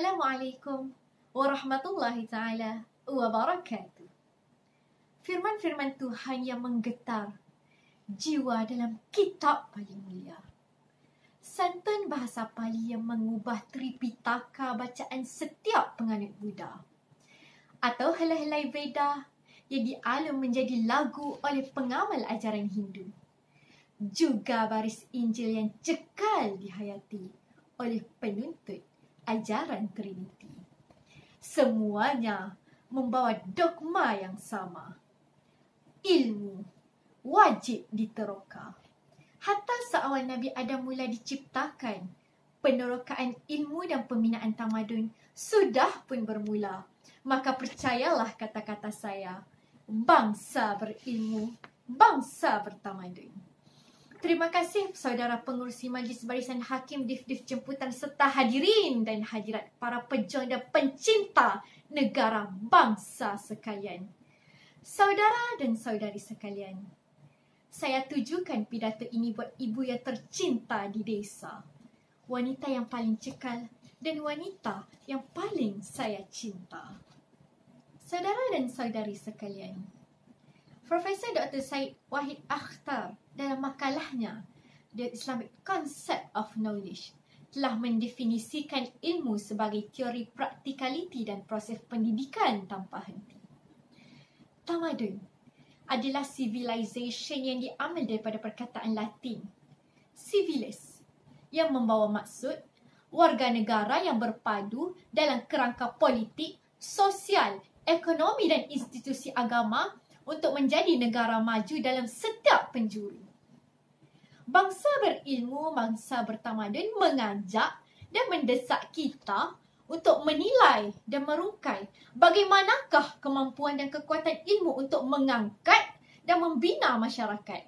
Assalamualaikum warahmatullahi ta'ala wabarakatuh. Firman-firman Tuhan yang menggetar jiwa dalam kitab paling mulia. Santun bahasa Pali yang mengubah Tripitaka bacaan setiap penganut Buddha. Atau helai-helai Veda yang dialun menjadi lagu oleh pengamal ajaran Hindu. Juga baris Injil yang cekal dihayati oleh penuntut ajaran Trinity. Semuanya membawa dogma yang sama. Ilmu wajib diteroka. Hatta seawal Nabi Adam mula diciptakan, penerokaan ilmu dan pembinaan tamadun sudah pun bermula. Maka percayalah kata-kata saya, bangsa berilmu, bangsa bertamadun. Terima kasih saudara pengurusi Majlis Barisan Hakim Dif-Dif Jemputan serta hadirin dan hadirat para pejuang dan pencinta negara bangsa sekalian. Saudara dan saudari sekalian, saya tujukan pidato ini buat ibu yang tercinta di desa, wanita yang paling cekal dan wanita yang paling saya cinta. Saudara dan saudari sekalian, Profesor Dr. Syed Wahid Akhtar dalam makalahnya The Islamic Concept of Knowledge telah mendefinisikan ilmu sebagai teori praktikaliti dan proses pendidikan tanpa henti. Tamadun adalah civilization yang diambil daripada perkataan Latin civilis yang membawa maksud warga negara yang berpadu dalam kerangka politik, sosial, ekonomi dan institusi agama untuk menjadi negara maju dalam setiap penjuru. Bangsa berilmu, bangsa bertamadun mengajak dan mendesak kita untuk menilai dan merungkai bagaimanakah kemampuan dan kekuatan ilmu untuk mengangkat dan membina masyarakat.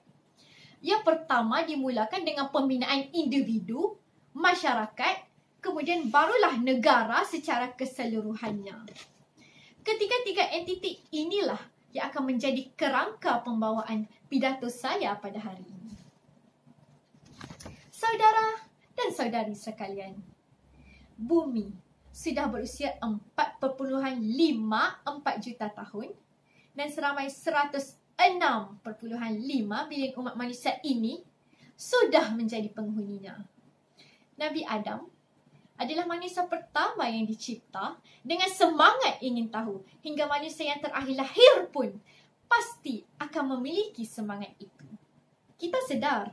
Yang pertama dimulakan dengan pembinaan individu, masyarakat, kemudian barulah negara secara keseluruhannya. Ketiga-tiga entiti inilah yang akan menjadi kerangka pembawaan pidato saya pada hari ini. Saudara dan saudari sekalian, bumi sudah berusia 4.54 juta tahun dan seramai 106.5 bilion umat manusia ini sudah menjadi penghuninya. Nabi Adam adalah manusia pertama yang dicipta dengan semangat ingin tahu, hingga manusia yang terakhir lahir pun pasti akan memiliki semangat itu. Kita sedar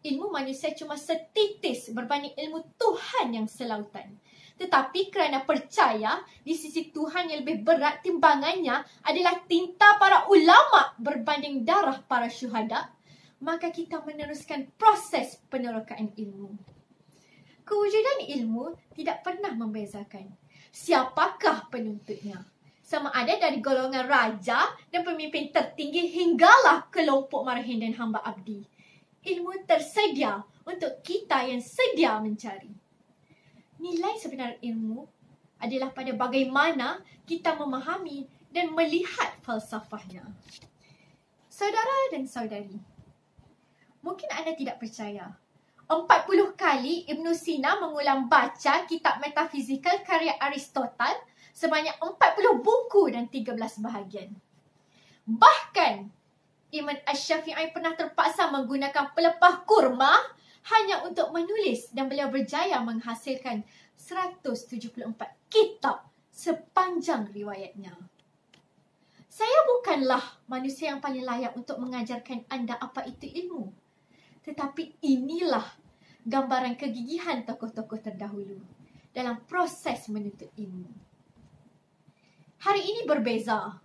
ilmu manusia cuma setitis berbanding ilmu Tuhan yang selautan. Tetapi kerana percaya di sisi Tuhan yang lebih berat timbangannya adalah tinta para ulama berbanding darah para syuhada, maka kita meneruskan proses penerokaan ilmu. Kewujudan ilmu tidak pernah membezakan siapakah penuntutnya. Sama ada dari golongan raja dan pemimpin tertinggi hinggalah kelompok marahin dan hamba abdi. Ilmu tersedia untuk kita yang sedia mencari. Nilai sebenar ilmu adalah pada bagaimana kita memahami dan melihat falsafahnya. Saudara dan saudari, mungkin anda tidak percaya 40 kali Ibn Sina mengulang baca kitab metafizikal karya Aristotle sebanyak 40 buku dan 13 bahagian. Bahkan, Imam Ash-Syafi'i pernah terpaksa menggunakan pelepah kurma hanya untuk menulis dan beliau berjaya menghasilkan 174 kitab sepanjang riwayatnya. Saya bukanlah manusia yang paling layak untuk mengajarkan anda apa itu ilmu. Tetapi inilah gambaran kegigihan tokoh-tokoh terdahulu dalam proses menuntut ilmu. Hari ini berbeza.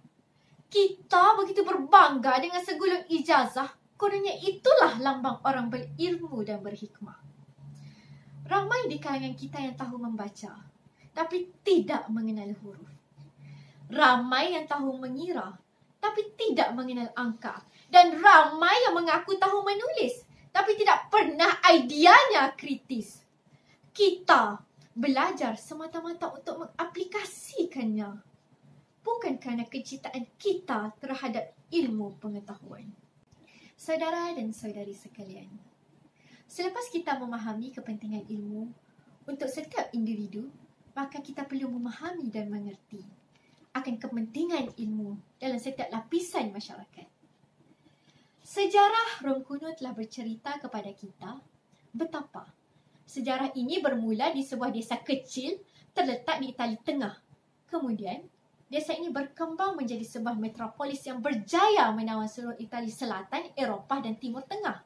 Kita begitu berbangga dengan segulung ijazah, kononnya itulah lambang orang berilmu dan berhikmah. Ramai di kalangan kita yang tahu membaca, tapi tidak mengenal huruf. Ramai yang tahu mengira, tapi tidak mengenal angka. Dan ramai yang mengaku tahu menulis, tapi tidak pernah ideanya kritis. Kita belajar semata-mata untuk mengaplikasikannya, bukan kerana kecintaan kita terhadap ilmu pengetahuan. Saudara dan saudari sekalian, selepas kita memahami kepentingan ilmu untuk setiap individu, maka kita perlu memahami dan mengerti akan kepentingan ilmu dalam setiap lapisan masyarakat. Sejarah Rom kuno telah bercerita kepada kita betapa sejarah ini bermula di sebuah desa kecil terletak di Itali Tengah. Kemudian, desa ini berkembang menjadi sebuah metropolis yang berjaya menawan seluruh Itali Selatan, Eropah dan Timur Tengah.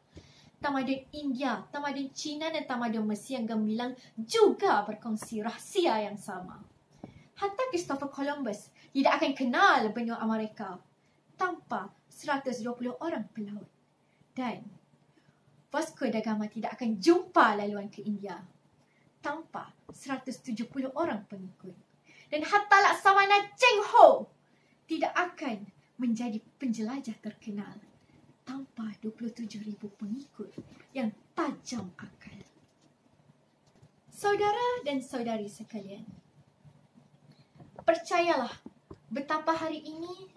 Tamadun India, tamadun Cina dan tamadun Mesir yang gemilang juga berkongsi rahsia yang sama. Hatta Christopher Columbus tidak akan kenal benua Amerika tanpa 120 orang pelaut. Dan Vasco da Gama tidak akan jumpa laluan ke India tanpa 170 orang pengikut. Dan hatta Laksamana Cheng Ho tidak akan menjadi penjelajah terkenal tanpa 27,000 pengikut yang tajam akal. Saudara dan saudari sekalian, percayalah betapa hari ini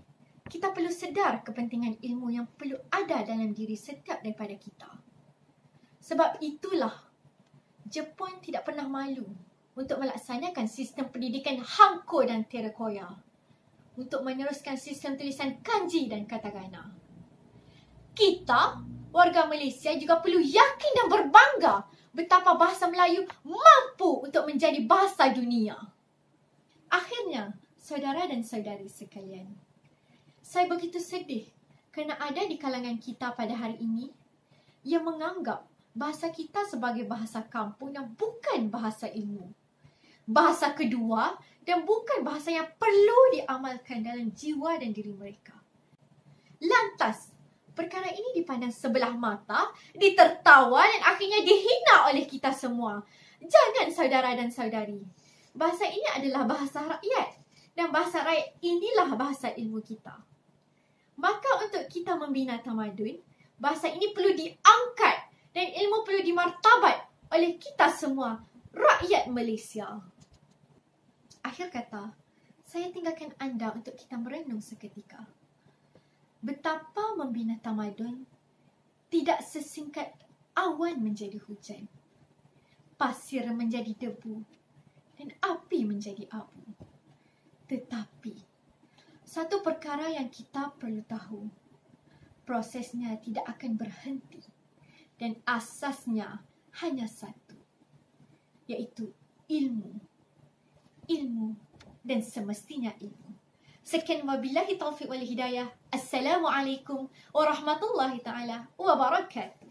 kita perlu sedar kepentingan ilmu yang perlu ada dalam diri setiap daripada kita. Sebab itulah Jepun tidak pernah malu untuk melaksanakan sistem pendidikan Hanko dan Terekoya, untuk meneruskan sistem tulisan kanji dan katakana. Kita, warga Malaysia juga perlu yakin dan berbangga betapa bahasa Melayu mampu untuk menjadi bahasa dunia. Akhirnya, saudara dan saudari sekalian, saya begitu sedih kerana ada di kalangan kita pada hari ini yang menganggap bahasa kita sebagai bahasa kampung dan bukan bahasa ilmu. Bahasa kedua dan bukan bahasa yang perlu diamalkan dalam jiwa dan diri mereka. Lantas, perkara ini dipandang sebelah mata, ditertawa dan akhirnya dihina oleh kita semua. Jangan saudara dan saudari. Bahasa ini adalah bahasa rakyat dan bahasa rakyat inilah bahasa ilmu kita. Maka untuk kita membina tamadun, bahasa ini perlu diangkat dan ilmu perlu dimartabat oleh kita semua, rakyat Malaysia. Akhir kata, saya tinggalkan anda untuk kita merenung seketika. Betapa membina tamadun tidak sesingkat awan menjadi hujan, pasir menjadi debu, dan api menjadi abu. Tetapi, satu perkara yang kita perlu tahu, prosesnya tidak akan berhenti dan asasnya hanya satu, iaitu ilmu. Ilmu dan semestinya ilmu. Sekian wabillahi taufiq wal hidayah. Assalamualaikum warahmatullahi taala wabarakatuh.